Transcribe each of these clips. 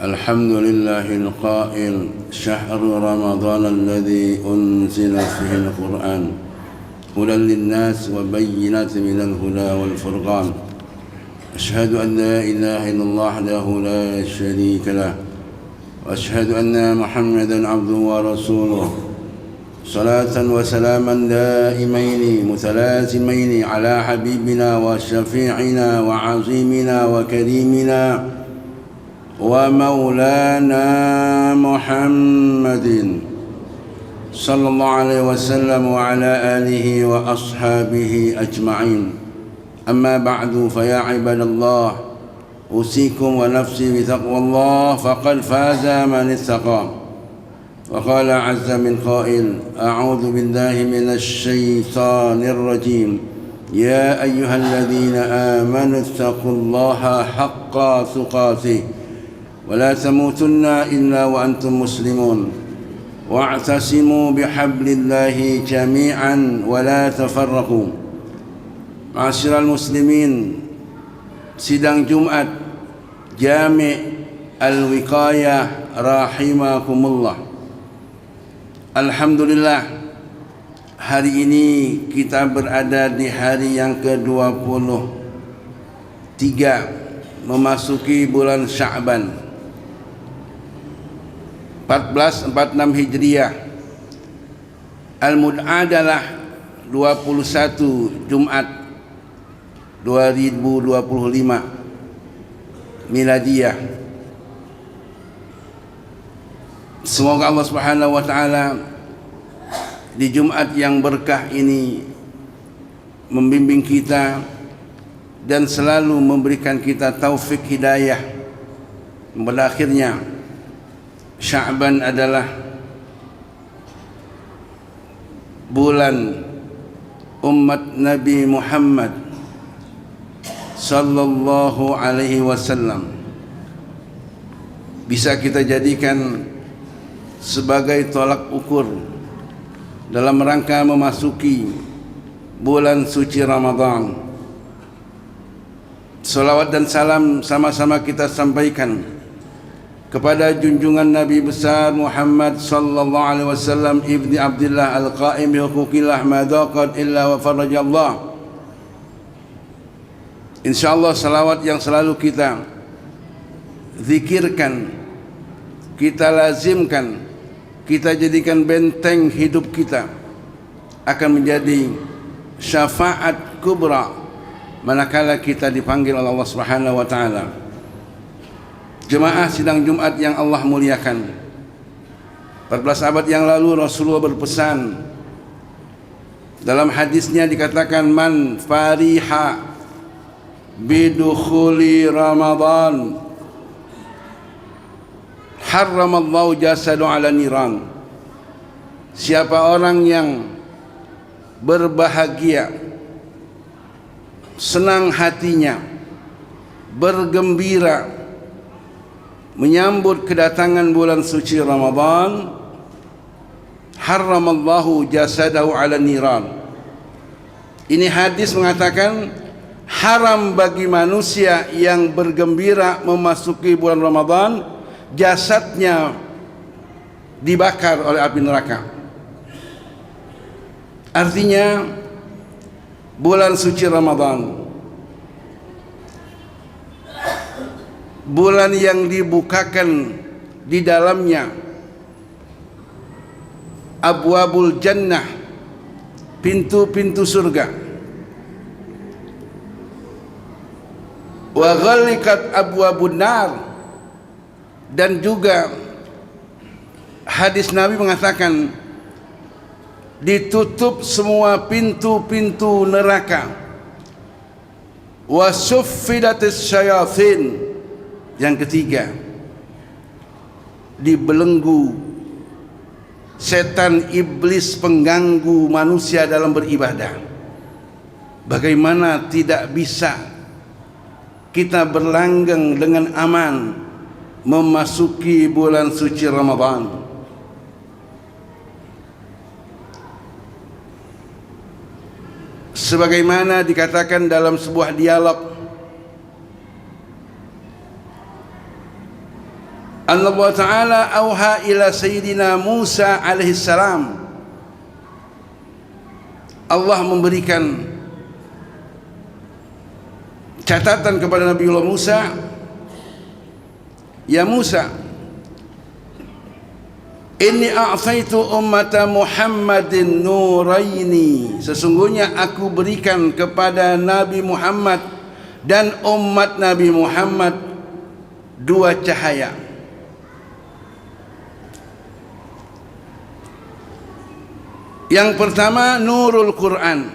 الحمد لله القائل شهر رمضان الذي أنزل فيه القرآن هدى للناس وبينات من الهدى والفرقان أشهد أن لا إله إلا الله وحده لا شريك له وأشهد أن محمدا عبده ورسوله صلاة وسلاما دائمين متلازمين على حبيبنا وشفيعنا وعظيمنا وكريمنا ومولانا محمد صلى الله عليه وسلم وعلى آله وأصحابه أجمعين. أما بعد فيا عباد الله أوصيكم ونفسي بتقوى الله فقد فاز من اتقى. وقال عز من قائل أعوذ بالله من الشيطان الرجيم يا أيها الذين آمنوا اتقوا الله حق تقاته ولا تموتن إلا وأنتم مسلمون واعتصموا بحبل الله جميعا ولا تفرقوا. Ma'asyiral muslimin, sidang Jumat Jami' Al-Wiqayah rahimakumullah. Alhamdulillah, hari ini kita berada di hari yang ke-23 memasuki bulan Sya'ban 1446 Hijriah. Al-Mud'adalah 21 Jumat 2025 Miladiyah. Semoga Allah Subhanahu wa taala di Jumat yang berkah ini membimbing kita dan selalu memberikan kita taufik hidayah. Pada akhirnya Sya'ban adalah bulan umat Nabi Muhammad sallallahu alaihi wasallam. Bisa kita jadikan sebagai tolak ukur dalam rangka memasuki bulan suci Ramadan. Salawat dan salam sama-sama kita sampaikan kepada junjungan Nabi besar Muhammad sallallahu alaihi wasallam ibni Abdullah al-qaim bi huquqillah ma daqat illa wa farajallah. Insyaallah salawat yang selalu kita zikirkan, kita lazimkan, kita jadikan benteng hidup kita, akan menjadi syafaat kubra manakala kita dipanggil oleh Allah Subhanahu wa taala. Jemaah sidang Jumat yang Allah muliakan, 14 abad yang lalu Rasulullah berpesan dalam hadisnya, dikatakan man fariha bidukhuli Ramadan harramallahu jasadu ala niran. Siapa orang yang berbahagia, senang hatinya, bergembira menyambut kedatangan bulan suci Ramadan, harramallahu jasadahu ala niran. Ini hadis mengatakan haram bagi manusia yang bergembira memasuki bulan Ramadan jasadnya dibakar oleh api neraka. Artinya bulan suci Ramadan, bulan yang dibukakan di dalamnya abwabul jannah, pintu-pintu surga, wa ghalikat abwabun nar, dan juga hadis Nabi mengatakan ditutup semua pintu-pintu neraka, wa suffidatis syayatin. Yang ketiga, dibelenggu setan iblis pengganggu manusia dalam beribadah. Bagaimana tidak bisa kita berlanggeng dengan aman memasuki bulan suci Ramadan? Sebagaimana dikatakan dalam sebuah dialog Allah Ta'ala auha ila Sayyidina Musa alaihi salam. Allah memberikan catatan kepada Nabiullah Musa, ya Musa, inni a'taitu ummata Muhammadin nuraini, sesungguhnya aku berikan kepada Nabi Muhammad dan umat Nabi Muhammad dua cahaya. Yang pertama nurul Quran,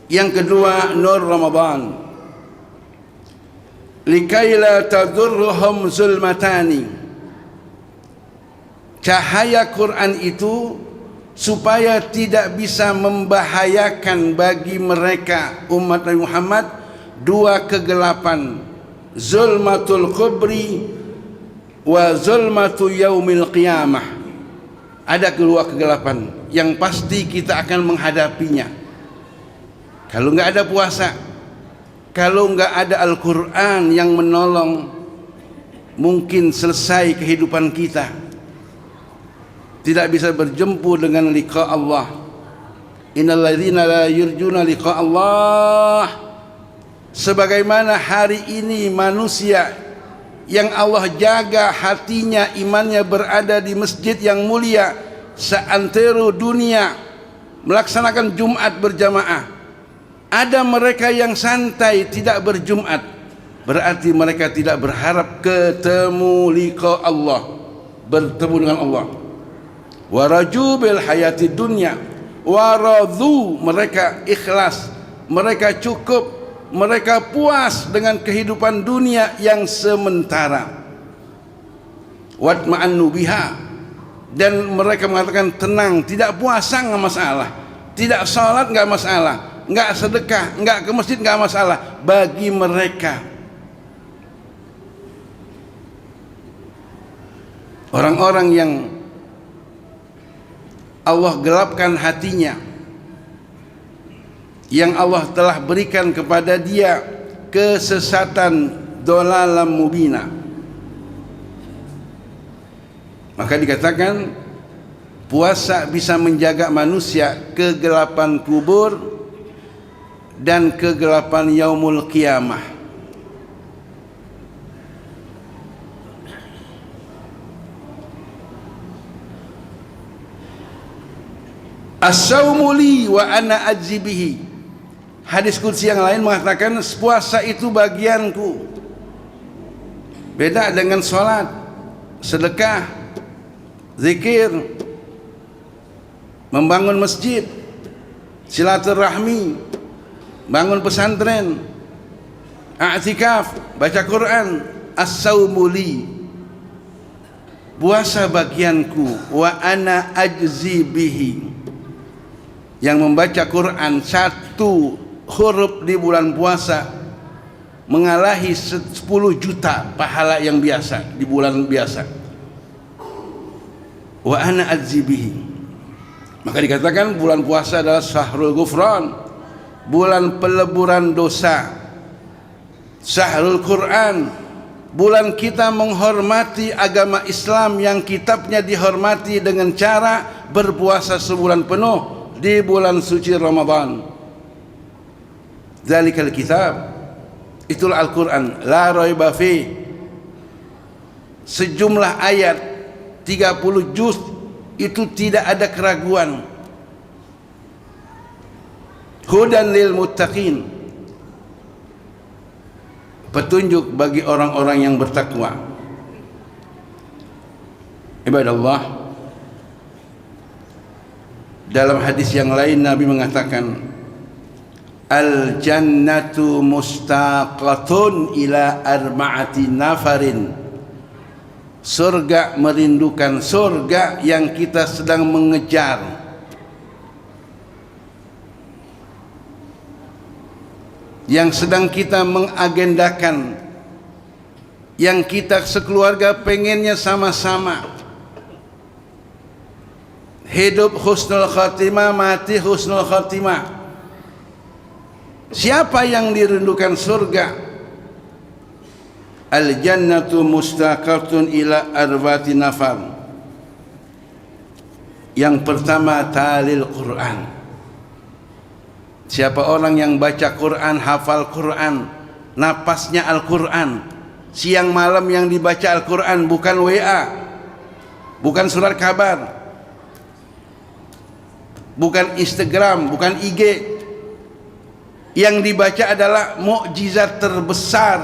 yang kedua nur Ramadan. Likai la tadurruhum zulmatani, cahaya Quran itu supaya tidak bisa membahayakan bagi mereka umat Nabi Muhammad dua kegelapan, zulmatul kubri wa zulmatu yaumil qiyamah. Ada kedua kegelapan yang pasti kita akan menghadapinya. Kalau nggak ada puasa, kalau nggak ada Al-Quran yang menolong, mungkin selesai kehidupan kita. Tidak bisa berjumpa dengan liqa Allah. Innal ladzina la yurjuna liqa Allah. Sebagaimana hari ini manusia yang Allah jaga hatinya, imannya berada di masjid yang mulia seantero dunia melaksanakan Jumat berjamaah. Ada mereka yang santai tidak berjumat, berarti mereka tidak berharap ketemu liqa Allah, bertemu dengan Allah. Waraju bil hayati dunya, waradhu, mereka ikhlas, mereka cukup, mereka puas dengan kehidupan dunia yang sementara. Watma'annu biha, dan mereka mengatakan tenang, tidak puasa nggak masalah, tidak sholat nggak masalah, nggak sedekah, nggak ke masjid nggak masalah bagi mereka. Orang-orang yang Allah gelapkan hatinya, yang Allah telah berikan kepada dia kesesatan dolalam mubina, maka dikatakan puasa bisa menjaga manusia kegelapan kubur dan kegelapan yaumul qiyamah. As-saumu li wa ana ajzi bihi. Hadis qudsi yang lain mengatakan puasa itu bagianku. Beda dengan sholat, sedekah, zikir, membangun masjid, silaturahmi, bangun pesantren, i'tikaf, baca Quran. As-saumu li, puasa bagianku, wa ana ajzi bihi. Yang membaca Quran satu huruf di bulan puasa mengalahi 10 juta pahala yang biasa di bulan biasa. Wa ana ajzi bihi. Maka dikatakan bulan puasa adalah syahrul ghufran, bulan peleburan dosa. Syahrul Quran, bulan kita menghormati agama Islam yang kitabnya dihormati dengan cara berpuasa sebulan penuh di bulan suci Ramadan. Zalikal kitab, itulah Al-Quran, la raiba fi, sejumlah ayat 30 juz, itu tidak ada keraguan. Hudan lil muttaqin, petunjuk bagi orang-orang yang bertakwa. Ibadallah, dalam hadis yang lain Nabi mengatakan, al jannatu mustaqatun ila arba'ati nafarin. Surga merindukan surga yang kita sedang mengejar. Yang sedang kita mengagendakan, yang kita sekeluarga pengennya sama-sama. Hidup husnul khatimah, mati husnul khatimah. Siapa yang dirindukan surga? Al jannatu mustaqartun ila arba'ati nafar. Yang pertama, talil Quran. Siapa orang yang baca Quran, hafal Quran, napasnya Al-Quran, siang malam yang dibaca Al-Quran, bukan WA, bukan surat kabar, bukan Instagram, bukan IG. Yang dibaca adalah mukjizat terbesar,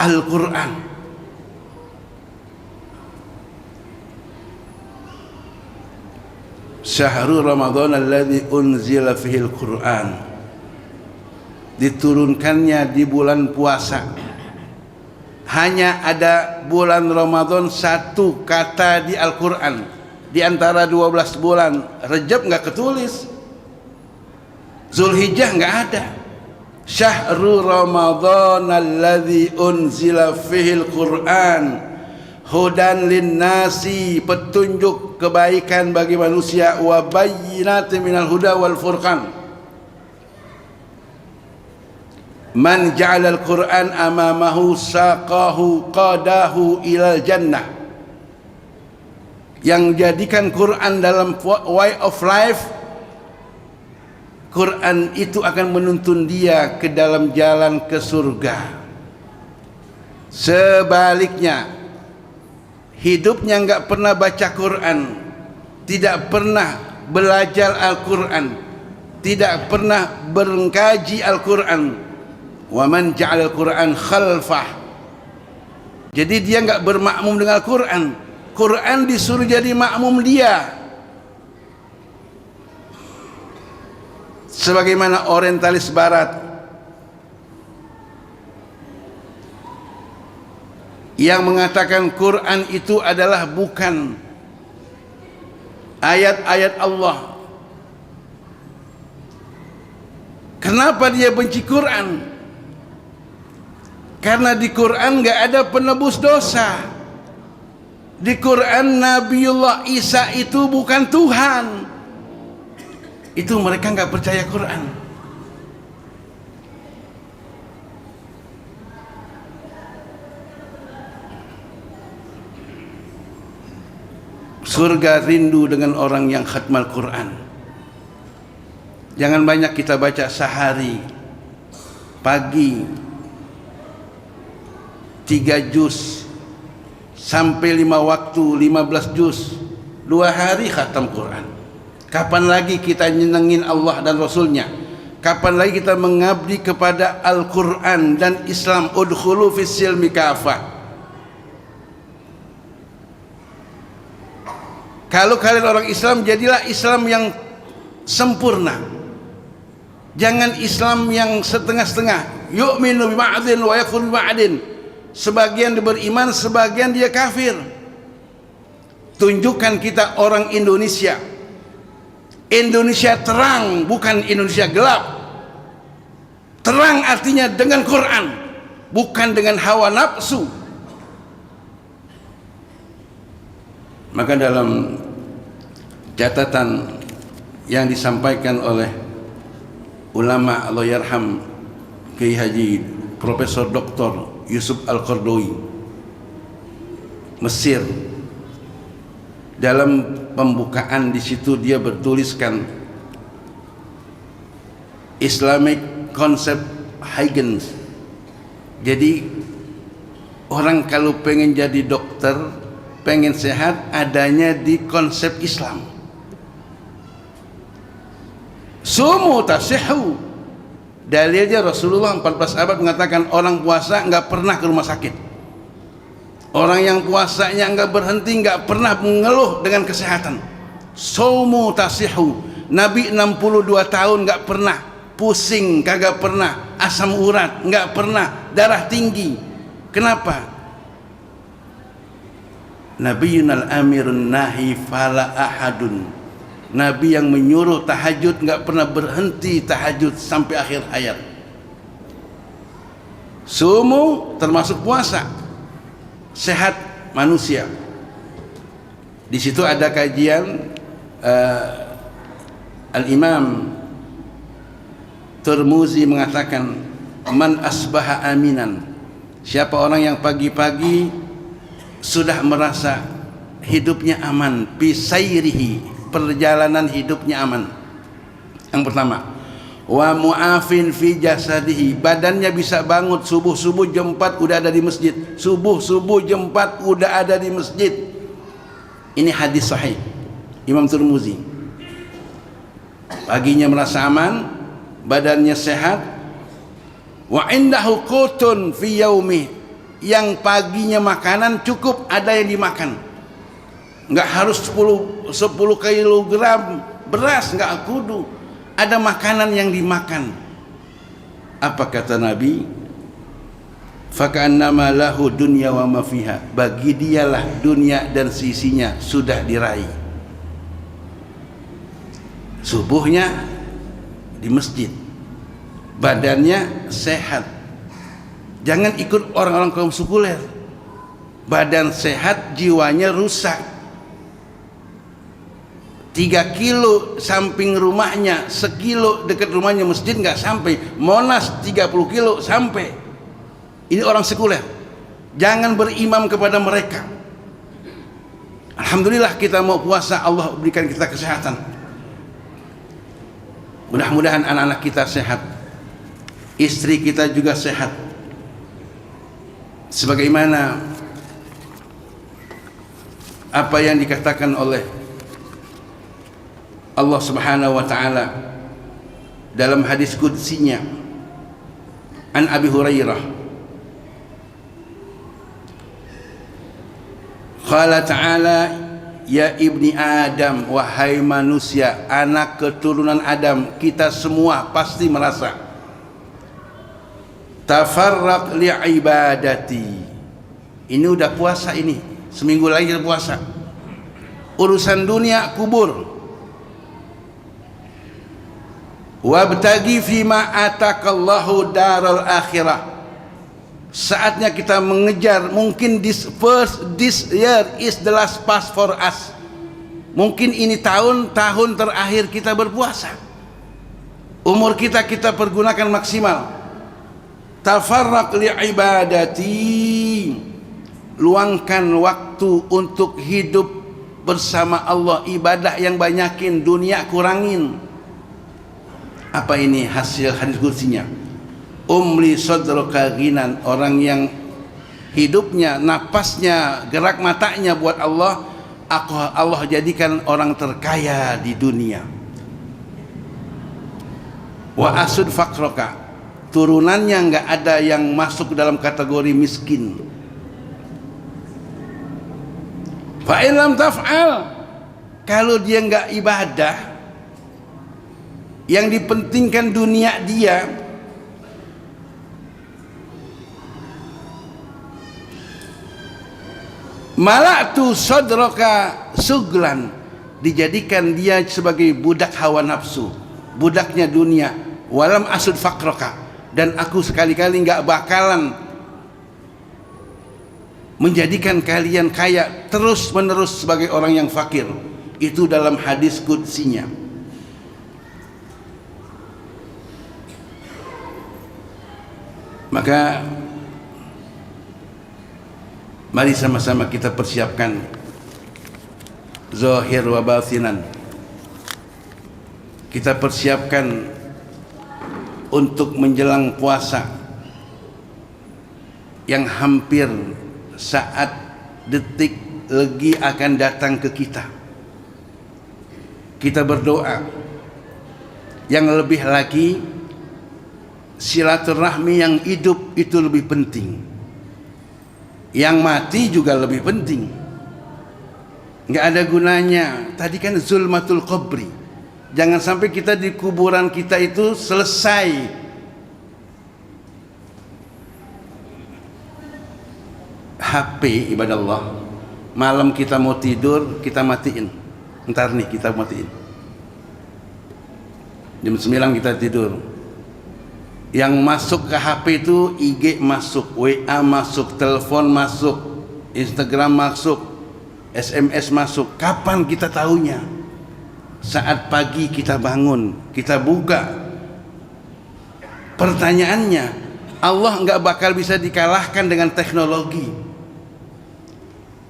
Al-Quran. Syahrul Ramadan alladzi unzila fihi al-Quran. Diturunkannya di bulan puasa. Hanya ada bulan Ramadan satu kata di Al-Quran di antara 12 bulan. Rejab enggak ketulis, Zulhijjah enggak ada. Syahrul Ramadan alladzi unzila fihi al-Quran hudan linnasi, petunjuk kebaikan bagi manusia, wa bayyinatin minal huda wal furqan. Man ja'ala al-Quran amamahu saqahu qadahu ilal jannah. Yang jadikan Quran dalam way of life, Quran itu akan menuntun dia ke dalam jalan ke surga. Sebaliknya, hidupnya enggak pernah baca Quran, tidak pernah belajar Al-Quran, tidak pernah berengkaji Al-Quran. Wa man ja'ala al-Quran khalfah. Jadi dia enggak bermakmum dengan Al-Quran. Quran disuruh jadi makmum dia. Sebagaimana orientalis barat yang mengatakan Quran itu adalah bukan ayat-ayat Allah. Kenapa dia benci Quran? Karena di Quran enggak ada penebus dosa. Di Quran Nabiullah Isa itu bukan Tuhan. Itu mereka enggak percaya Quran. Surga rindu dengan orang yang khatmal Quran. Jangan banyak kita baca sehari, pagi 3 juz sampai 5 waktu 15 juz, 2 hari khatam Quran. Kapan lagi kita nyenengin Allah dan Rasulnya? Kapan lagi kita mengabdi kepada Al-Quran dan Islam? Udkhulu fis silmi kafah. Kalau kalian orang Islam, jadilah Islam yang sempurna. Jangan Islam yang setengah-setengah. Yu'minu bima'adin wa yakfur bima'adin. Sebagian dia beriman, sebagian dia kafir. Tunjukkan kita orang Indonesia. Indonesia terang, bukan Indonesia gelap. Terang artinya dengan Quran, bukan dengan hawa nafsu. Maka dalam catatan yang disampaikan oleh ulama Allahyarham Kiai Haji Profesor Dr. Yusuf Al-Qardawi Mesir, dalam pembukaan di situ dia bertuliskan Islamic Concept Huygens. Jadi orang kalau pengen jadi dokter, pengen sehat, adanya di konsep Islam. Sumu tasihhu. Dalilnya Rasulullah 14 abad mengatakan orang puasa enggak pernah ke rumah sakit. Orang yang puasanya enggak berhenti, enggak pernah mengeluh dengan kesehatan. Sumu tasihhu. Nabi 62 tahun enggak pernah pusing, kagak pernah asam urat, enggak pernah darah tinggi. Kenapa? Nabiyunal amirun nahi fala ahadun. Nabi yang menyuruh tahajud, enggak pernah berhenti tahajud sampai akhir hayat. Sumu termasuk puasa. Sehat manusia. Di situ ada kajian Al-Imam Tirmizi mengatakan man asbaha aminan, siapa orang yang pagi-pagi sudah merasa hidupnya aman, bisairihi, perjalanan hidupnya aman. Yang pertama, wa mu'afin fi jasadihi, badannya bisa bangun subuh jam 4 udah ada di masjid, subuh jam 4 udah ada di masjid. Ini hadis sahih Imam Tirmizi. Paginya merasa aman, badannya sehat. Wa indahu qutun fi yaumi, yang paginya makanan cukup, ada yang dimakan, nggak harus 10 kilogram beras, nggak kudu, ada makanan yang dimakan. Apa kata Nabi? Faka'annama lahu dunya wa ma fiha, bagi dialah dunia dan sisinya sudah diraih. Subuhnya di masjid, badannya sehat. Jangan ikut orang-orang kaum sekuler, badan sehat jiwanya rusak. 3 kilo samping rumahnya, sekilo dekat rumahnya masjid nggak sampai. Monas 30 kilo sampai. Ini orang sekuler, jangan berimam kepada mereka. Alhamdulillah kita mau puasa, Allah berikan kita kesehatan. Mudah-mudahan anak-anak kita sehat, istri kita juga sehat, sebagaimana apa yang dikatakan oleh Allah Subhanahu wa ta'ala dalam hadis qudsinya an Abi Hurairah, qala ta'ala, ya ibni Adam, wahai manusia, anak keturunan Adam, kita semua pasti merasa tafarraq li ibadati. Ini udah puasa, ini seminggu lagi puasa, urusan dunia kubur. Wabtagi fima atakallahu daral akhirah, saatnya kita mengejar. Mungkin this year is the last pass for us, mungkin ini tahun terakhir kita berpuasa, umur kita pergunakan maksimal. Tafarraq li ibadati, luangkan waktu untuk hidup bersama Allah, ibadah yang banyakin, dunia kurangin. Apa ini hasil hadis qudsinya? Umli sadruka ghinan, orang yang hidupnya, napasnya, gerak matanya buat Allah, Allah jadikan orang terkaya di dunia. Wa asud faqraka, turunannya nggak ada yang masuk dalam kategori miskin. Fa in lam taf'al, kalau dia nggak ibadah, yang dipentingkan dunia dia, mala'tu sadraka suglan, dijadikan dia sebagai budak hawa nafsu, budaknya dunia. Walam asud faqraka, dan aku sekali-kali nggak bakalan menjadikan kalian kaya terus menerus sebagai orang yang fakir. Itu dalam hadis qudsinya. Maka mari sama-sama kita persiapkan zahir wa batinan. Kita persiapkan untuk menjelang puasa yang hampir saat detik lagi akan datang ke kita. Kita berdoa, yang lebih lagi silaturahmi yang hidup itu lebih penting, yang mati juga lebih penting. Nggak ada gunanya. Tadi kan zulmatul qabri, jangan sampai kita di kuburan kita itu selesai HP ibadah Allah. Malam kita mau tidur, kita matiin. Ntar nih kita matiin, jam 9 kita tidur. Yang masuk ke HP itu IG masuk, WA masuk, telepon masuk, Instagram masuk, SMS masuk. Kapan kita tahunya? Saat pagi kita bangun, kita buka. Pertanyaannya, Allah nggak bakal bisa dikalahkan dengan teknologi.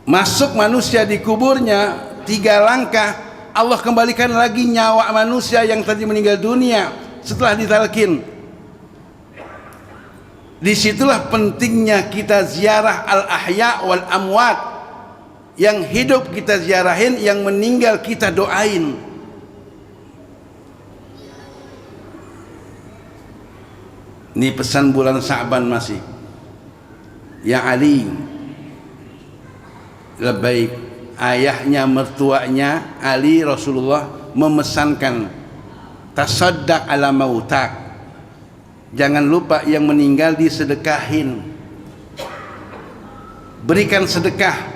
Masuk manusia di kuburnya 3 langkah, Allah kembalikan lagi nyawa manusia yang tadi meninggal dunia setelah ditalkin. Disitulah pentingnya kita ziarah al-ahya wal amwat. Yang hidup kita ziarahin, yang meninggal kita doain. Ini pesan bulan Sa'ban masih. Ya Ali, labbaik. Ayahnya, mertuanya Ali, Rasulullah memesankan tasaddaq ala mautak. Jangan lupa yang meninggal disedekahin. Berikan sedekah.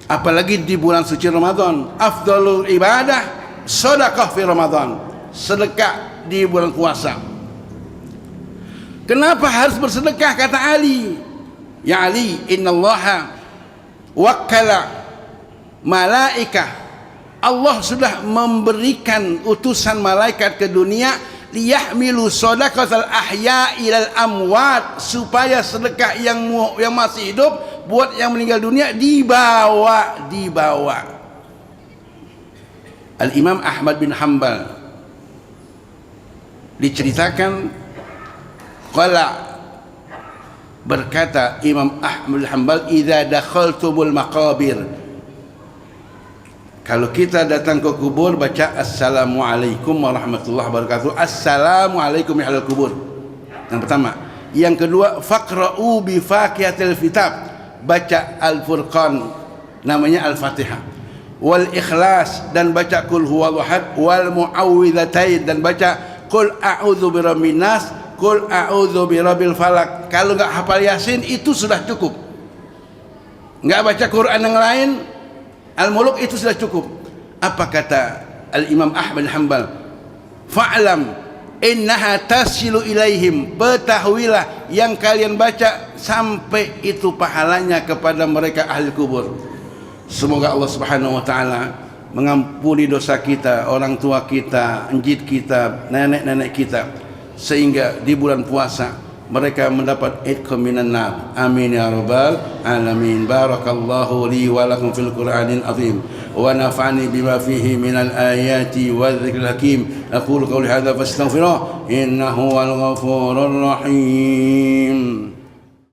Apalagi di bulan suci Ramadan. Afdalul ibadah sedekah fi Ramadan. Sedekah di bulan puasa. Kenapa harus bersedekah, kata Ali? Ya Ali, innallaha wakkala malaikah. Allah sudah memberikan utusan malaikat ke dunia liyahmilu shadaqatal ahya ilal amwat, supaya sedekah yang masih hidup buat yang meninggal dunia dibawa. Al-Imam Ahmad bin Hanbal diceritakan qala, berkata Imam Ahmad bin Hanbal, idza dakhaltumul maqabir, kalau kita datang ke kubur baca assalamualaikum warahmatullahi wabarakatuh. Assalamualaikum ya ahlal kubur. Yang pertama. Yang kedua, faqra'u bi faqihatil kitab, baca Al-Furqan, namanya Al-Fatihah. Wal Ikhlas, dan baca qul huwallahu ahad. Wal muawwidzatain, dan baca qul a'udzu birabbin nas, qul a'udzu birabbil falak. Kalau enggak hafal Yasin itu sudah cukup. Enggak baca Quran yang lain, Al-Muluk, itu sudah cukup. Apa kata Al-Imam Ahmad bin Hanbal? Fa'lam innaha tasilu ilaihim, ketahuilah yang kalian baca sampai itu pahalanya kepada mereka ahli kubur. Semoga Allah Subhanahu wa taala mengampuni dosa kita, orang tua kita, enjit kita, nenek-nenek kita, sehingga di bulan puasa mereka mendapat itqam minan nar. Amin ya rabbal alamin. Barakallahu li wa lakum fil Qur'anil azim wa nafa'ani bima fihi minal ayati wadh-dhikril hakim. Aqulu qawli hadza fastaghfiruh innahu wal ghafurur rahim.